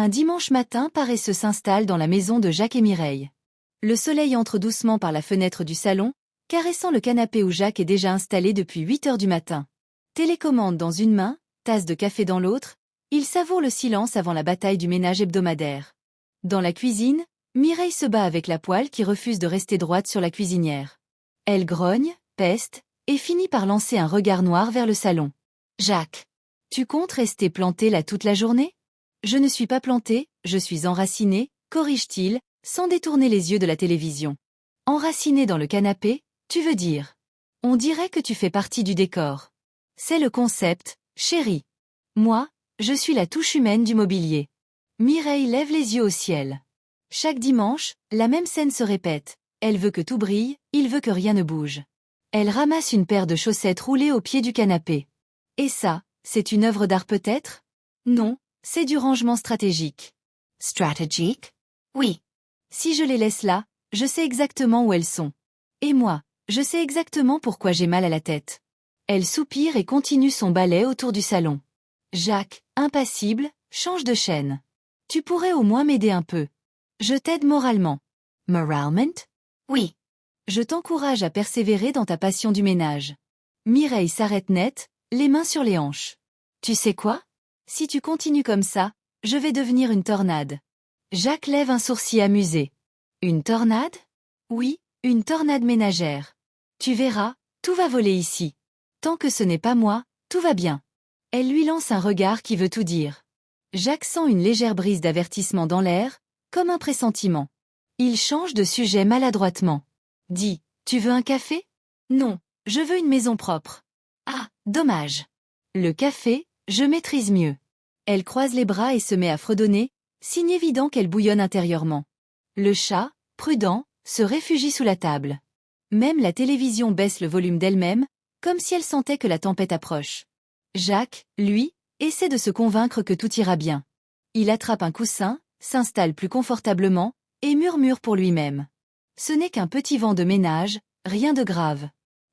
Un dimanche matin, paresseux s'installe dans la maison de Jacques et Mireille. Le soleil entre doucement par la fenêtre du salon, caressant le canapé où Jacques est déjà installé depuis 8 heures du matin. Télécommande dans une main, tasse de café dans l'autre, il savoure le silence avant la bataille du ménage hebdomadaire. Dans la cuisine, Mireille se bat avec la poêle qui refuse de rester droite sur la cuisinière. Elle grogne, peste, et finit par lancer un regard noir vers le salon. « Jacques, tu comptes rester planté là toute la journée ? » « Je ne suis pas planté, je suis enraciné, corrige-t-il, sans détourner les yeux de la télévision. Enraciné dans le canapé, tu veux dire ? On dirait que tu fais partie du décor. C'est le concept, chérie. Moi, je suis la touche humaine du mobilier. » Mireille lève les yeux au ciel. Chaque dimanche, la même scène se répète. Elle veut que tout brille, il veut que rien ne bouge. Elle ramasse une paire de chaussettes roulées au pied du canapé. Et ça, c'est une œuvre d'art peut-être ? Non. C'est du rangement stratégique. Stratégique ? Oui. Si je les laisse là, je sais exactement où elles sont. Et moi, je sais exactement pourquoi j'ai mal à la tête. Elle soupire et continue son balai autour du salon. Jacques, impassible, change de chaîne. Tu pourrais au moins m'aider un peu. Je t'aide moralement. Moralement ? Oui. Je t'encourage à persévérer dans ta passion du ménage. Mireille s'arrête net, les mains sur les hanches. Tu sais quoi ? Si tu continues comme ça, je vais devenir une tornade. Jacques lève un sourcil amusé. Une tornade ? Oui, une tornade ménagère. Tu verras, tout va voler ici. Tant que ce n'est pas moi, tout va bien. Elle lui lance un regard qui veut tout dire. Jacques sent une légère brise d'avertissement dans l'air, comme un pressentiment. Il change de sujet maladroitement. Dis, tu veux un café ? Non, je veux une maison propre. Ah, dommage. Le café, je maîtrise mieux. Elle croise les bras et se met à fredonner, signe évident qu'elle bouillonne intérieurement. Le chat, prudent, se réfugie sous la table. Même la télévision baisse le volume d'elle-même, comme si elle sentait que la tempête approche. Jacques, lui, essaie de se convaincre que tout ira bien. Il attrape un coussin, s'installe plus confortablement, et murmure pour lui-même. Ce n'est qu'un petit vent de ménage, rien de grave.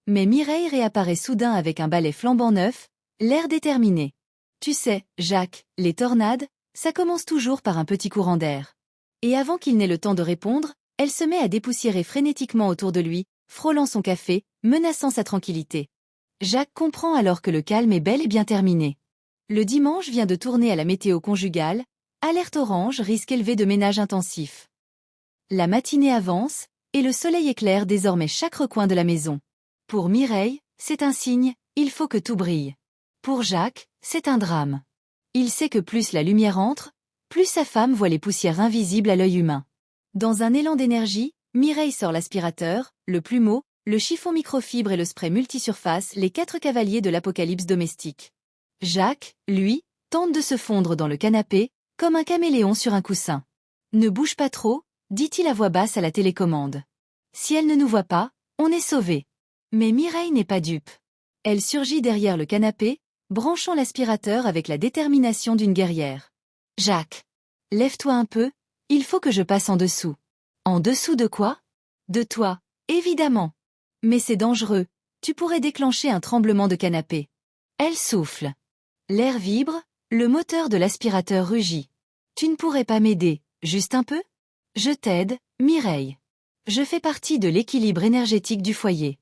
Mais Mireille réapparaît soudain avec un balai flambant neuf, l'air déterminé. Tu sais, Jacques, les tornades, ça commence toujours par un petit courant d'air. Et avant qu'il n'ait le temps de répondre, elle se met à dépoussiérer frénétiquement autour de lui, frôlant son café, menaçant sa tranquillité. Jacques comprend alors que le calme est bel et bien terminé. Le dimanche vient de tourner à la météo conjugale, alerte orange, risque élevé de ménage intensif. La matinée avance, et le soleil éclaire désormais chaque recoin de la maison. Pour Mireille, c'est un signe, il faut que tout brille. Pour Jacques, c'est un drame. Il sait que plus la lumière entre, plus sa femme voit les poussières invisibles à l'œil humain. Dans un élan d'énergie, Mireille sort l'aspirateur, le plumeau, le chiffon microfibre et le spray multisurface, les 4 cavaliers de l'apocalypse domestique. Jacques, lui, tente de se fondre dans le canapé, comme un caméléon sur un coussin. Ne bouge pas trop, dit-il à voix basse à la télécommande. Si elle ne nous voit pas, on est sauvé. Mais Mireille n'est pas dupe. Elle surgit derrière le canapé, branchant l'aspirateur avec la détermination d'une guerrière. « Jacques, lève-toi un peu, il faut que je passe en dessous. » « En dessous de quoi ? » ?»« De toi, évidemment. Mais c'est dangereux, tu pourrais déclencher un tremblement de canapé. » Elle souffle. L'air vibre, le moteur de l'aspirateur rugit. « Tu ne pourrais pas m'aider, juste un peu ? » « Je t'aide, Mireille. Je fais partie de l'équilibre énergétique du foyer.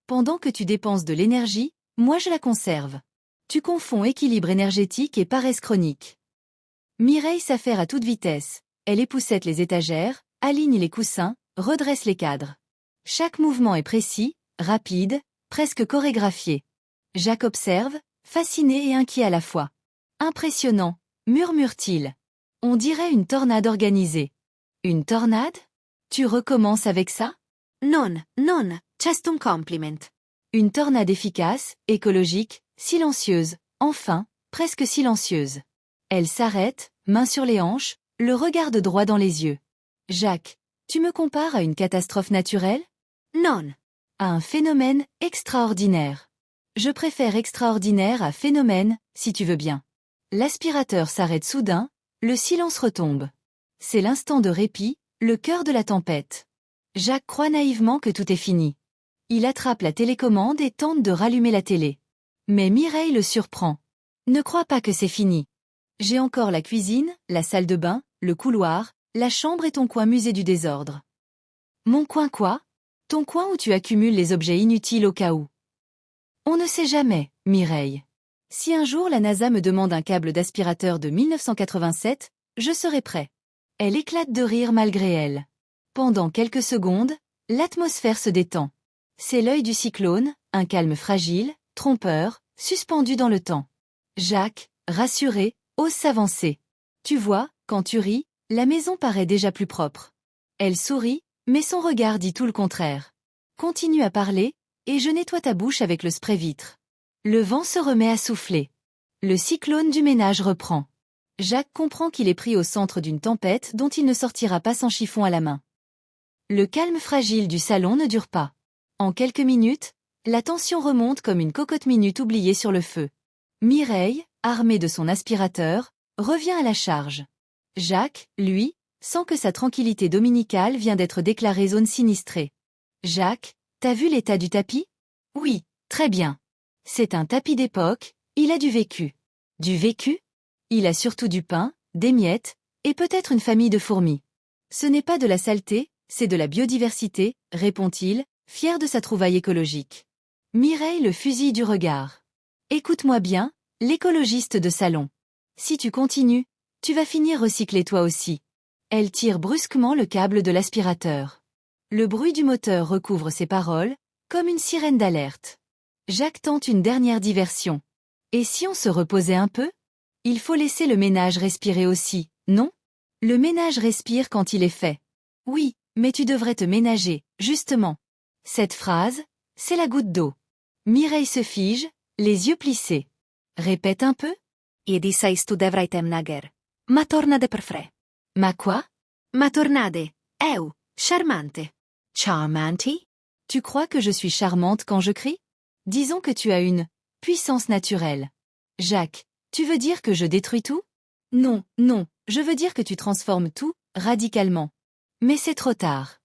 Pendant que tu dépenses de l'énergie, moi je la conserve. Tu confonds équilibre énergétique et paresse chronique. » Mireille s'affaire à toute vitesse. Elle époussette les étagères, aligne les coussins, redresse les cadres. Chaque mouvement est précis, rapide, presque chorégraphié. Jacques observe, fasciné et inquiet à la fois. « Impressionnant, » murmure-t-il. « On dirait une tornade organisée. » « Une tornade ? Tu recommences avec ça ? » Non, just un compliment. Une tornade efficace, écologique, silencieuse, enfin, presque silencieuse. Elle s'arrête, main sur les hanches, le regarde droit dans les yeux. « Jacques, tu me compares à une catastrophe naturelle ? » Non. À un phénomène extraordinaire. Je préfère extraordinaire à phénomène, si tu veux bien. L'aspirateur s'arrête soudain, le silence retombe. C'est l'instant de répit, le cœur de la tempête. Jacques croit naïvement que tout est fini. Il attrape la télécommande et tente de rallumer la télé. Mais Mireille le surprend. « Ne crois pas que c'est fini. J'ai encore la cuisine, la salle de bain, le couloir, la chambre et ton coin musée du désordre. Mon coin quoi? Ton coin où tu accumules les objets inutiles au cas où. On ne sait jamais, Mireille. Si un jour la NASA me demande un câble d'aspirateur de 1987, je serai prêt. Elle éclate de rire malgré elle. Pendant quelques secondes, l'atmosphère se détend. C'est l'œil du cyclone, un calme fragile, trompeur, suspendu dans le temps. Jacques, rassuré, ose s'avancer. Tu vois, quand tu ris, la maison paraît déjà plus propre. Elle sourit, mais son regard dit tout le contraire. Continue à parler, et je nettoie ta bouche avec le spray-vitre. Le vent se remet à souffler. Le cyclone du ménage reprend. Jacques comprend qu'il est pris au centre d'une tempête dont il ne sortira pas sans chiffon à la main. Le calme fragile du salon ne dure pas. En quelques minutes, la tension remonte comme une cocotte minute oubliée sur le feu. Mireille, armée de son aspirateur, revient à la charge. Jacques, lui, sent que sa tranquillité dominicale vient d'être déclarée zone sinistrée. Jacques, t'as vu l'état du tapis? Oui, très bien. C'est un tapis d'époque, il a du vécu. Du vécu? Il a surtout du pain, des miettes, et peut-être une famille de fourmis. Ce n'est pas de la saleté, c'est de la biodiversité, répond-il, fier de sa trouvaille écologique. Mireille le fusille du regard. Écoute-moi bien, l'écologiste de salon. Si tu continues, tu vas finir recyclé toi aussi. Elle tire brusquement le câble de l'aspirateur. Le bruit du moteur recouvre ses paroles, comme une sirène d'alerte. Jacques tente une dernière diversion. Et si on se reposait un peu? Il faut laisser le ménage respirer aussi, non? Le ménage respire quand il est fait. Oui, mais tu devrais te ménager, justement. Cette phrase, c'est la goutte d'eau. Mireille se fige, les yeux plissés. Répète un peu. Je disais tu devrais te ménager. Ma tornade per fre. Ma quoi? Ma tornade. Charmante. Charmanti? Tu crois que je suis charmante quand je crie? Disons que tu as une puissance naturelle. Jacques, tu veux dire que je détruis tout? Non, non, je veux dire que tu transformes tout, radicalement. Mais c'est trop tard.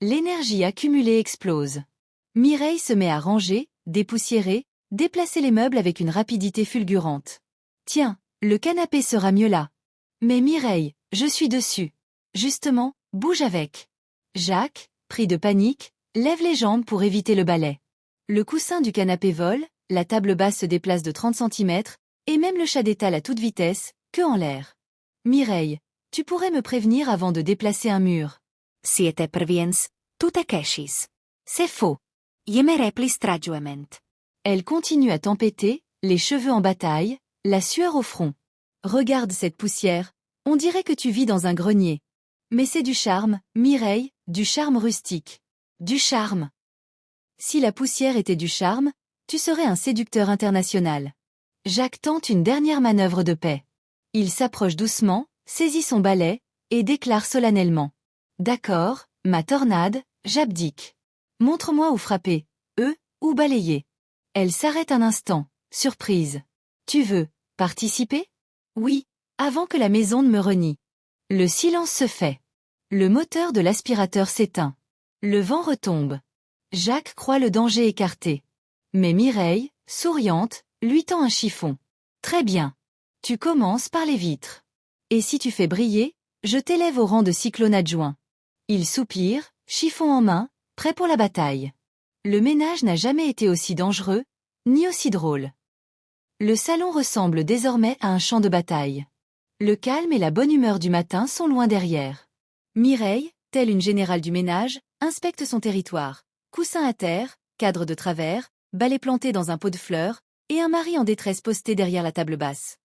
L'énergie accumulée explose. Mireille se met à ranger, dépoussiérer, déplacer les meubles avec une rapidité fulgurante. Tiens, le canapé sera mieux là. Mais Mireille, je suis dessus. Justement, bouge avec. Jacques, pris de panique, lève les jambes pour éviter le balai. Le coussin du canapé vole, la table basse se déplace de 30 cm, et même le chat d'étal à toute vitesse, queue en l'air. Mireille, tu pourrais me prévenir avant de déplacer un mur. Siete perviens, tu te queixis. C'est faux. Je me repli stragiament. Elle continue à tempêter, les cheveux en bataille, la sueur au front. Regarde cette poussière, on dirait que tu vis dans un grenier. Mais c'est du charme, Mireille, du charme rustique. Du charme. Si la poussière était du charme, tu serais un séducteur international. Jacques tente une dernière manœuvre de paix. Il s'approche doucement, saisit son balai, et déclare solennellement. D'accord, ma tornade, j'abdique. Montre-moi où frapper, ou balayer. Elle s'arrête un instant, surprise. Tu veux participer? Oui, avant que la maison ne me renie. Le silence se fait. Le moteur de l'aspirateur s'éteint. Le vent retombe. Jacques croit le danger écarté. Mais Mireille, souriante, lui tend un chiffon. Très bien. Tu commences par les vitres. Et si tu fais briller, je t'élève au rang de cyclone adjoint. Il soupire, chiffon en main, prêt pour la bataille. Le ménage n'a jamais été aussi dangereux, ni aussi drôle. Le salon ressemble désormais à un champ de bataille. Le calme et la bonne humeur du matin sont loin derrière. Mireille, telle une générale du ménage, inspecte son territoire. Coussin à terre, cadre de travers, balai planté dans un pot de fleurs, et un mari en détresse posté derrière la table basse.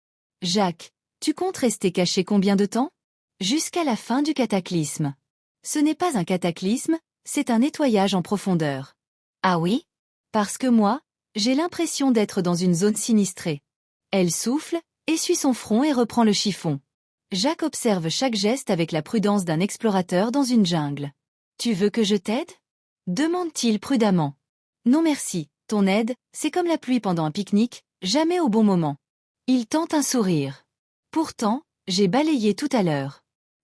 Jacques, tu comptes rester caché combien de temps? Jusqu'à la fin du cataclysme. Ce n'est pas un cataclysme, c'est un nettoyage en profondeur. Ah oui? Parce que moi, j'ai l'impression d'être dans une zone sinistrée. Elle souffle, essuie son front et reprend le chiffon. Jacques observe chaque geste avec la prudence d'un explorateur dans une jungle. Tu veux que je t'aide? Demande-t-il prudemment. Non merci, ton aide, c'est comme la pluie pendant un pique-nique, jamais au bon moment. Il tente un sourire. Pourtant, j'ai balayé tout à l'heure.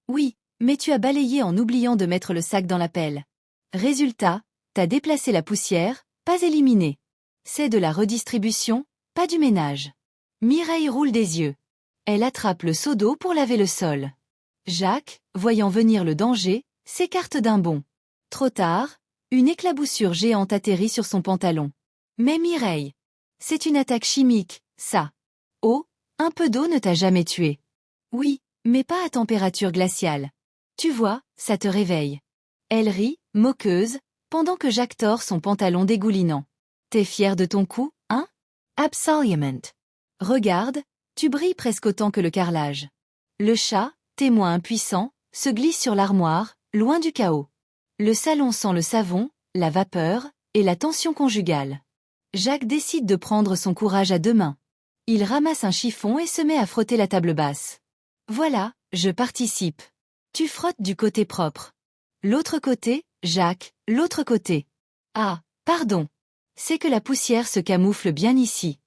Oui, mais tu as balayé en oubliant de mettre le sac dans la pelle. Résultat, t'as déplacé la poussière, pas éliminé. C'est de la redistribution, pas du ménage. Mireille roule des yeux. Elle attrape le seau d'eau pour laver le sol. Jacques, voyant venir le danger, s'écarte d'un bond. Trop tard, une éclaboussure géante atterrit sur son pantalon. Mais Mireille, c'est une attaque chimique, ça. Oh, un peu d'eau ne t'a jamais tué. Oui, mais pas à température glaciale. Tu vois, ça te réveille. Elle rit, moqueuse, pendant que Jacques tord son pantalon dégoulinant. T'es fier de ton coup, hein? Absolument. Regarde, tu brilles presque autant que le carrelage. Le chat, témoin impuissant, se glisse sur l'armoire, loin du chaos. Le salon sent le savon, la vapeur, et la tension conjugale. Jacques décide de prendre son courage à deux mains. Il ramasse un chiffon et se met à frotter la table basse. Voilà, je participe. Tu frottes du côté propre. L'autre côté, Jacques, l'autre côté. Ah, pardon. C'est que la poussière se camoufle bien ici.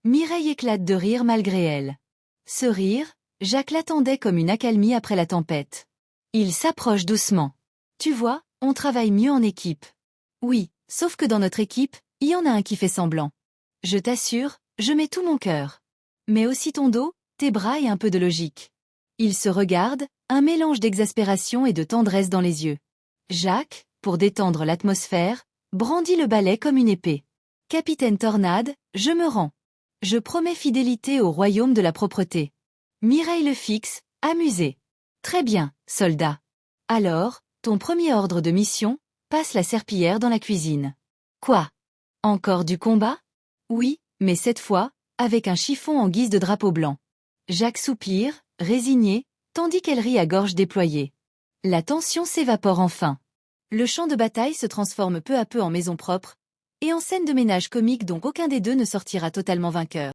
Mireille éclate de rire malgré elle. Ce rire, Jacques l'attendait comme une accalmie après la tempête. Il s'approche doucement. Tu vois, on travaille mieux en équipe. Oui, sauf que dans notre équipe, il y en a un qui fait semblant. Je t'assure, je mets tout mon cœur. Mais aussi ton dos, tes bras et un peu de logique. Ils se regardent, un mélange d'exaspération et de tendresse dans les yeux. Jacques, pour détendre l'atmosphère, brandit le balai comme une épée. Capitaine Tornade, je me rends. Je promets fidélité au royaume de la propreté. Mireille le fixe, amusée. Très bien, soldat. Alors, ton premier ordre de mission, passe la serpillière dans la cuisine. Quoi? Encore du combat? Oui, mais cette fois, avec un chiffon en guise de drapeau blanc. Jacques soupire, résigné, tandis qu'elle rit à gorge déployée. La tension s'évapore enfin. Le champ de bataille se transforme peu à peu en maison propre, et en scène de ménage comique dont aucun des deux ne sortira totalement vainqueur.